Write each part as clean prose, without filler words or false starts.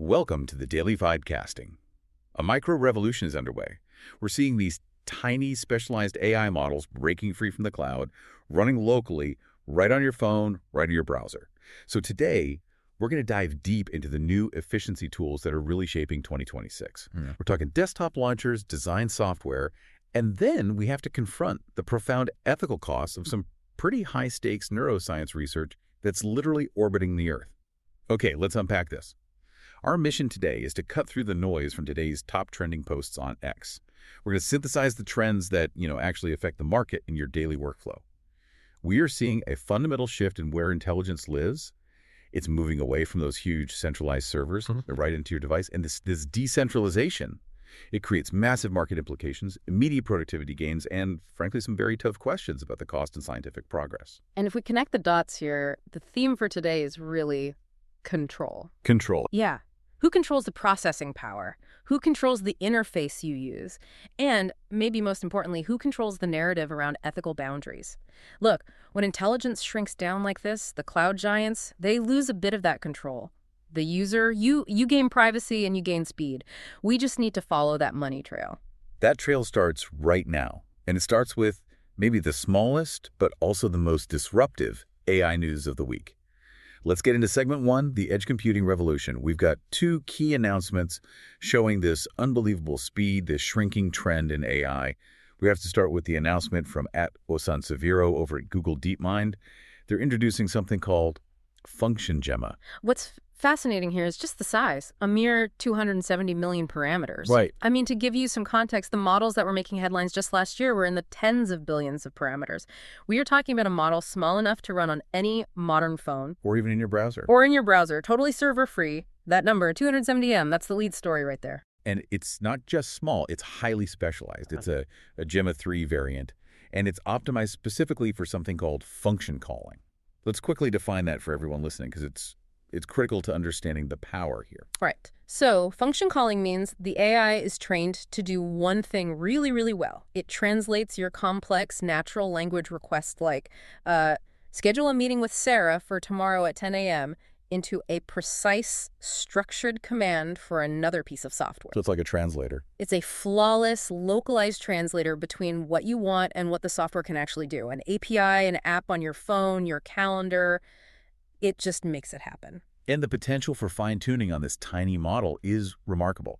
Welcome to the Daily Videcasting. A micro-revolution is underway. We're seeing these tiny, specialized AI models breaking free from the cloud, running locally, right on your phone, right in your browser. So today, we're going to dive deep into the new efficiency tools that are really shaping 2026. We're talking desktop launchers, design software, and then we have to confront the profound ethical costs of some pretty high-stakes neuroscience research that's literally orbiting the Earth. Okay, let's unpack this. Our mission today is to cut through the noise from today's top trending posts on X. We're going to synthesize the trends that, actually affect the market in your daily workflow. We are seeing a fundamental shift in where intelligence lives. It's moving away from those huge centralized servers right into your device. And this decentralization, it creates massive market implications, immediate productivity gains, and frankly, some very tough questions about the cost and scientific progress. And if we connect the dots here, the theme for today is really control. Control. Yeah. Who controls the processing power? Who controls the interface you use? And maybe most importantly, who controls the narrative around ethical boundaries? Look, when intelligence shrinks down like this, the cloud giants, they lose a bit of that control. The user, you gain privacy and you gain speed. We just need to follow that money trail. That trail starts right now. And it starts with maybe the smallest, but also the most disruptive AI news of the week. Let's get into segment one, the edge computing revolution. We've got two key announcements showing this unbelievable speed, this shrinking trend in AI. We have to start with the announcement from @Osansevero over at Google DeepMind. They're introducing something called function gemma. What's fascinating here is just the size, a mere 270 million parameters. Right. I mean, to give you some context, the models that were making headlines just last year were in the tens of billions of parameters. We are talking about a model small enough to run on any modern phone. Or even in your browser. Or in your browser, totally server-free. That number, 270M, that's the lead story right there. And it's not just small, it's highly specialized. It's a Gemma 3 variant, and it's optimized specifically for something called function calling. Let's quickly define that for everyone listening, because it's critical to understanding the power here. Right. So function calling means the AI is trained to do one thing really, really well. It translates your complex natural language request like, schedule a meeting with Sarah for tomorrow at 10 a.m. into a precise, structured command for another piece of software. So it's like a translator. It's a flawless, localized translator between what you want and what the software can actually do. An API, an app on your phone, your calendar. It just makes it happen. And the potential for fine-tuning on this tiny model is remarkable.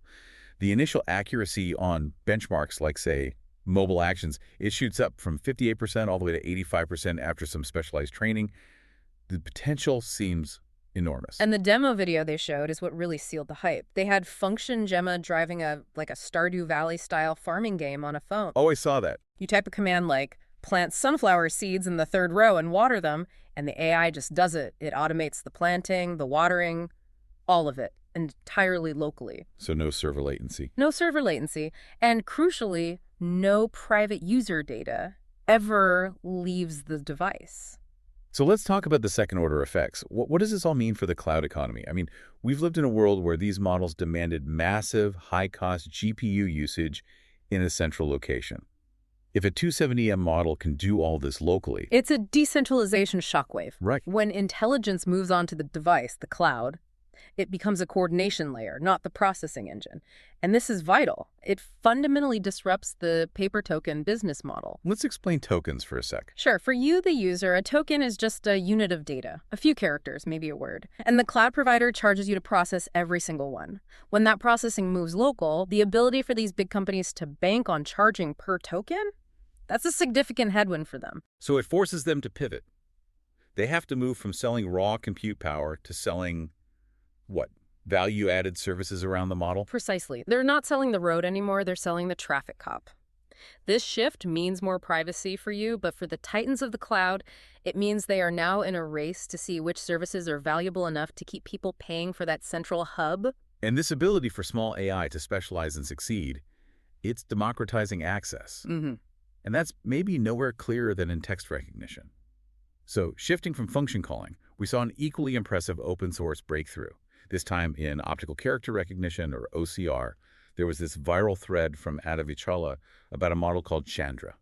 The initial accuracy on benchmarks like, say, mobile actions, it shoots up from 58% all the way to 85% after some specialized training. The potential seems enormous. And the demo video they showed is what really sealed the hype. They had function gemma driving a Stardew Valley-style farming game on a phone. Oh, I saw that. You type a command like, plant sunflower seeds in the third row and water them, and the AI just does it. It automates the planting, the watering, all of it, entirely locally. So no server latency. No server latency. And crucially, no private user data ever leaves the device. So let's talk about the second-order effects. What does this all mean for the cloud economy? I mean, we've lived in a world where these models demanded massive, high-cost GPU usage in a central location. If a 270M model can do all this locally... It's a decentralization shockwave. Right. When intelligence moves onto the device, the cloud, it becomes a coordination layer, not the processing engine. And this is vital. It fundamentally disrupts the pay-per-token business model. Let's explain tokens for a sec. Sure. For you, the user, a token is just a unit of data, a few characters, maybe a word. And the cloud provider charges you to process every single one. When that processing moves local, the ability for these big companies to bank on charging per token, that's a significant headwind for them. So it forces them to pivot. They have to move from selling raw compute power to selling, what, value-added services around the model? Precisely. They're not selling the road anymore, they're selling the traffic cop. This shift means more privacy for you, but for the titans of the cloud, it means they are now in a race to see which services are valuable enough to keep people paying for that central hub. And this ability for small AI to specialize and succeed, it's democratizing access. And that's maybe nowhere clearer than in text recognition. So shifting from function calling, we saw an equally impressive open source breakthrough, this time in optical character recognition, or OCR. There was this viral thread from Avi Chawla about a model called Chandra.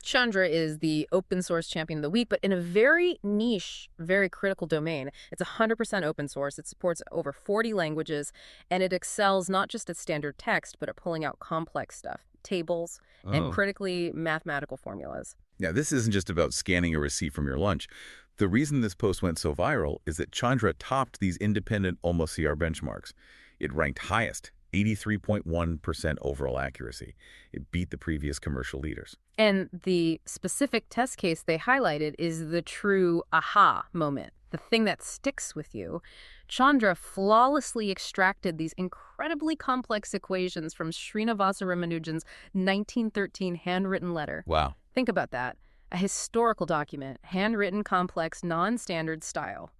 Chandra is the open source champion of the week, but in a very niche, very critical domain. It's 100% open source. It supports over 40 languages, and it excels not just at standard text, but at pulling out complex stuff, tables, and critically mathematical formulas. Yeah, this isn't just about scanning a receipt from your lunch. The reason this post went so viral is that Chandra topped these independent olmOCR benchmarks. It ranked highest, 83.1% overall accuracy. It beat the previous commercial leaders. And the specific test case they highlighted is the true aha moment, the thing that sticks with you. Chandra flawlessly extracted these incredibly complex equations from Srinivasa Ramanujan's 1913 handwritten letter. Wow. Think about that. A historical document, handwritten, complex, non-standard style.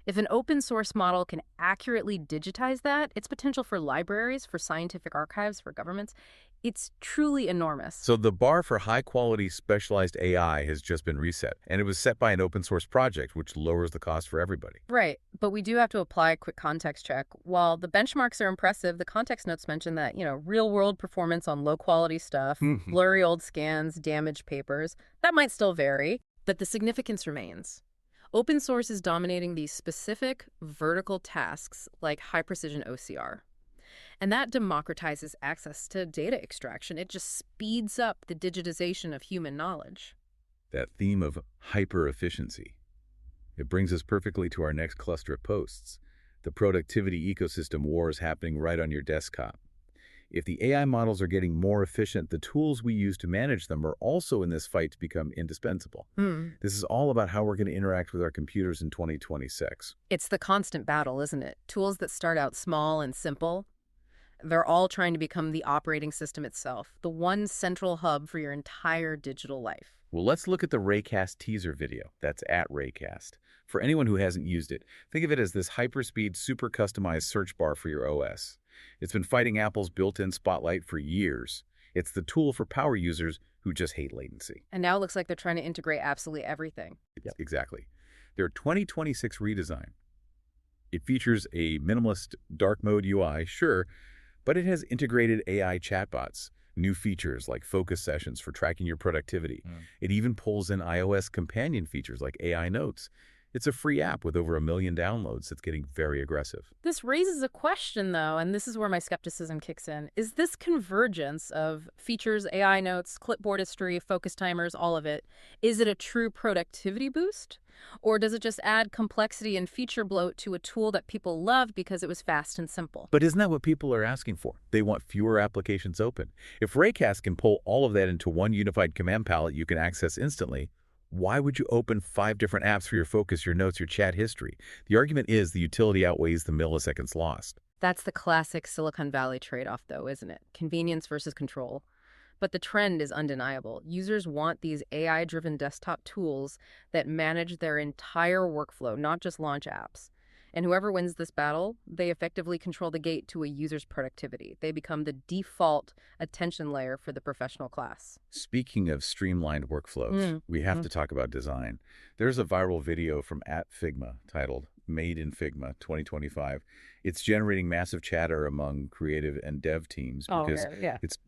If an open source model can accurately digitize that, its potential for libraries, for scientific archives, for governments, it's truly enormous. So the bar for high-quality specialized AI has just been reset, and it was set by an open source project, which lowers the cost for everybody. Right, but we do have to apply a quick context check. While the benchmarks are impressive, the context notes mention that, real-world performance on low-quality stuff, blurry old scans, damaged papers, that might still vary, but the significance remains. Open source is dominating these specific vertical tasks like high-precision OCR. And that democratizes access to data extraction. It just speeds up the digitization of human knowledge. That theme of hyper-efficiency. It brings us perfectly to our next cluster of posts. The productivity ecosystem war is happening right on your desktop. If the AI models are getting more efficient, the tools we use to manage them are also in this fight to become indispensable. This is all about how we're going to interact with our computers in 2026. It's the constant battle, isn't it? Tools that start out small and simple, they're all trying to become the operating system itself, the one central hub for your entire digital life. Well, let's look at the Raycast teaser video. That's at Raycast. For anyone who hasn't used it, think of it as this hyperspeed, super customized search bar for your OS. It's been fighting Apple's built-in Spotlight for years. It's the tool for power users who just hate latency. And now it looks like they're trying to integrate absolutely everything. Yep. Exactly. Their 2026 redesign. It features a minimalist dark mode UI, sure, but it has integrated AI chatbots, new features like focus sessions for tracking your productivity. It even pulls in iOS companion features like AI Notes. It's a free app with over 1 million downloads that's getting very aggressive. This raises a question, though, and this is where my skepticism kicks in. Is this convergence of features, AI notes, clipboard history, focus timers, all of it, is it a true productivity boost? Or does it just add complexity and feature bloat to a tool that people love because it was fast and simple? But isn't that what people are asking for? They want fewer applications open. If Raycast can pull all of that into one unified command palette you can access instantly, why would you open 5 different apps for your focus, your notes, your chat history? The argument is the utility outweighs the milliseconds lost. That's the classic Silicon Valley trade-off, though, isn't it? Convenience versus control. But the trend is undeniable. Users want these AI-driven desktop tools that manage their entire workflow, not just launch apps. And whoever wins this battle, they effectively control the gate to a user's productivity. They become the default attention layer for the professional class. Speaking of streamlined workflows, we have to talk about design. There's a viral video from @Figma titled Made in Figma 2025. It's generating massive chatter among creative and dev teams because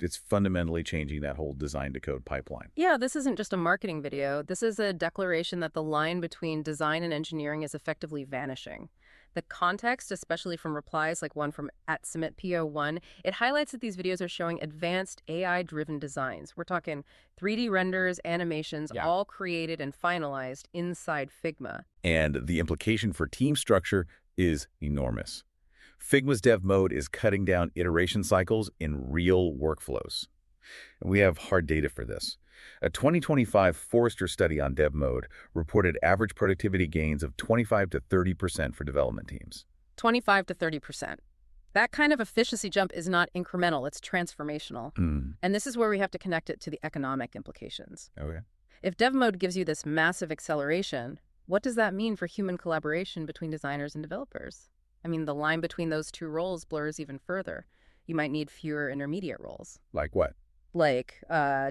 it's fundamentally changing that whole design to code pipeline. Yeah, this isn't just a marketing video. This is a declaration that the line between design and engineering is effectively vanishing. The context, especially from replies like one from @SubmitPO1, it highlights that these videos are showing advanced AI-driven designs. We're talking 3D renders, animations, all created and finalized inside Figma. And the implication for team structure is enormous. Figma's dev mode is cutting down iteration cycles in real workflows. And we have hard data for this. A 2025 Forrester study on dev mode reported average productivity gains of 25 to 30% for development teams. 25 to 30%. That kind of efficiency jump is not incremental, it's transformational. And this is where we have to connect it to the economic implications. Okay. If dev mode gives you this massive acceleration, what does that mean for human collaboration between designers and developers? I mean, the line between those two roles blurs even further. You might need fewer intermediate roles. Like what? like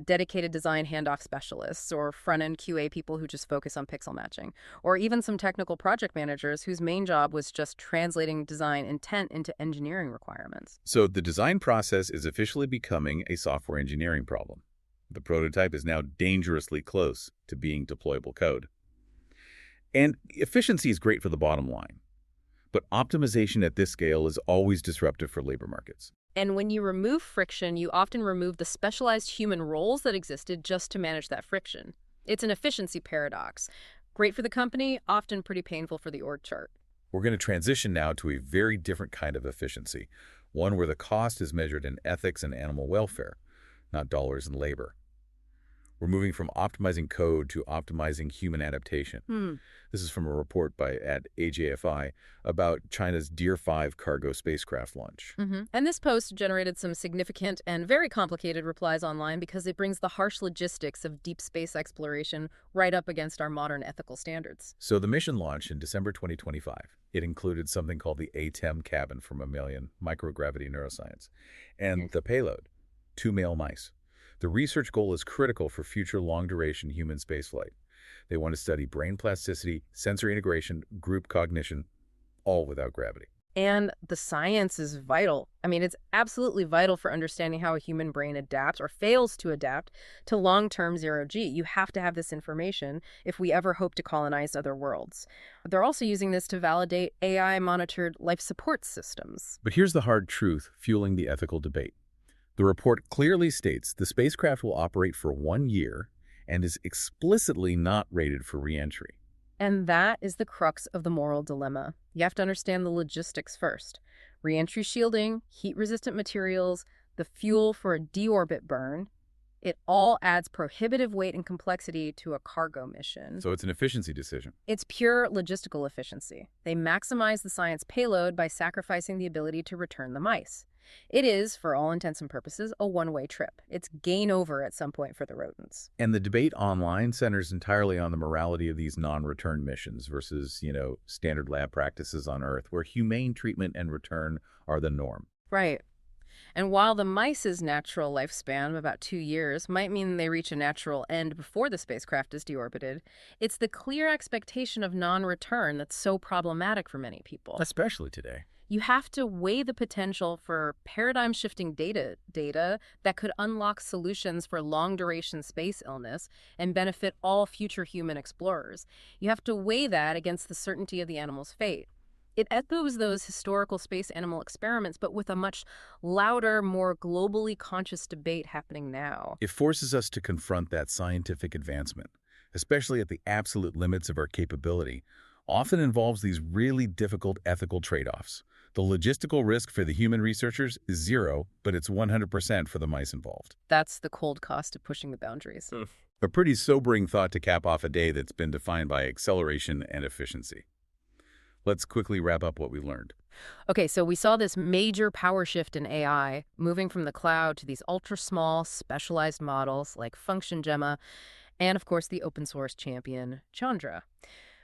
dedicated design handoff specialists or front-end QA people who just focus on pixel matching, or even some technical project managers whose main job was just translating design intent into engineering requirements. So the design process is officially becoming a software engineering problem. The prototype is now dangerously close to being deployable code. And efficiency is great for the bottom line, but optimization at this scale is always disruptive for labor markets. And when you remove friction, you often remove the specialized human roles that existed just to manage that friction. It's an efficiency paradox. Great for the company, often pretty painful for the org chart. We're going to transition now to a very different kind of efficiency, one where the cost is measured in ethics and animal welfare, not dollars and labor. We're moving from optimizing code to optimizing human adaptation. This is from a report at AJFI about China's Deer 5 cargo spacecraft launch. And this post generated some significant and very complicated replies online because it brings the harsh logistics of deep space exploration right up against our modern ethical standards. So the mission launched in December 2025. It included something called the ATEM cabin for mammalian microgravity neuroscience, and the payload, 2 male mice. The research goal is critical for future long-duration human spaceflight. They want to study brain plasticity, sensory integration, group cognition, all without gravity. And the science is vital. I mean, it's absolutely vital for understanding how a human brain adapts or fails to adapt to long-term zero-G. You have to have this information if we ever hope to colonize other worlds. They're also using this to validate AI-monitored life support systems. But here's the hard truth fueling the ethical debate. The report clearly states the spacecraft will operate for 1 year and is explicitly not rated for re-entry. And that is the crux of the moral dilemma. You have to understand the logistics first. Re-entry shielding, heat-resistant materials, the fuel for a deorbit burn. It all adds prohibitive weight and complexity to a cargo mission. So it's an efficiency decision. It's pure logistical efficiency. They maximize the science payload by sacrificing the ability to return the mice. It is, for all intents and purposes, a one-way trip. It's game over at some point for the rodents. And the debate online centers entirely on the morality of these non-return missions versus, standard lab practices on Earth, where humane treatment and return are the norm. Right. And while the mice's natural lifespan of about 2 years might mean they reach a natural end before the spacecraft is deorbited, it's the clear expectation of non-return that's so problematic for many people. Especially today. You have to weigh the potential for paradigm-shifting data that could unlock solutions for long-duration space illness and benefit all future human explorers. You have to weigh that against the certainty of the animal's fate. It echoes those historical space animal experiments, but with a much louder, more globally conscious debate happening now. It forces us to confront that scientific advancement, especially at the absolute limits of our capability, often involves these really difficult ethical trade-offs. The logistical risk for the human researchers is 0, but it's 100% for the mice involved. That's the cold cost of pushing the boundaries. A pretty sobering thought to cap off a day that's been defined by acceleration and efficiency. Let's quickly wrap up what we learned. Okay, so we saw this major power shift in AI, moving from the cloud to these ultra-small, specialized models like Function Gemma, and of course the open source champion, Chandra.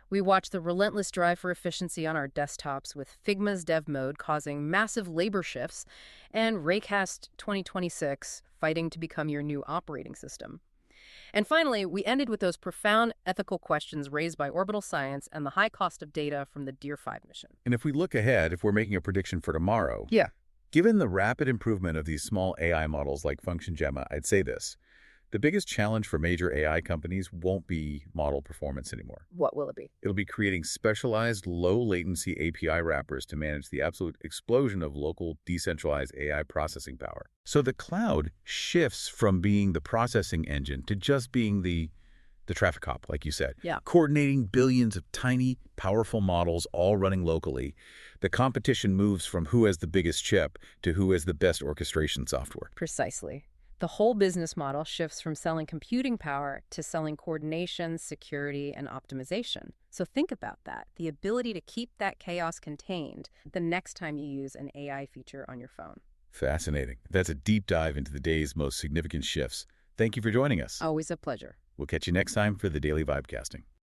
We watched the relentless drive for efficiency on our desktops with Figma's dev mode causing massive labor shifts and Raycast 2026 fighting to become your new operating system. And finally, we ended with those profound ethical questions raised by orbital science and the high cost of data from the Deer 5 mission. And if we look ahead, if we're making a prediction for tomorrow, given the rapid improvement of these small AI models like Function Gemma, I'd say this. The biggest challenge for major AI companies won't be model performance anymore. What will it be? It'll be creating specialized, low-latency API wrappers to manage the absolute explosion of local, decentralized AI processing power. So the cloud shifts from being the processing engine to just being the traffic cop, like you said. Coordinating billions of tiny, powerful models all running locally. The competition moves from who has the biggest chip to who has the best orchestration software. Precisely. The whole business model shifts from selling computing power to selling coordination, security, and optimization. So think about that, the ability to keep that chaos contained the next time you use an AI feature on your phone. Fascinating. That's a deep dive into the day's most significant shifts. Thank you for joining us. Always a pleasure. We'll catch you next time for the Daily Vibecasting.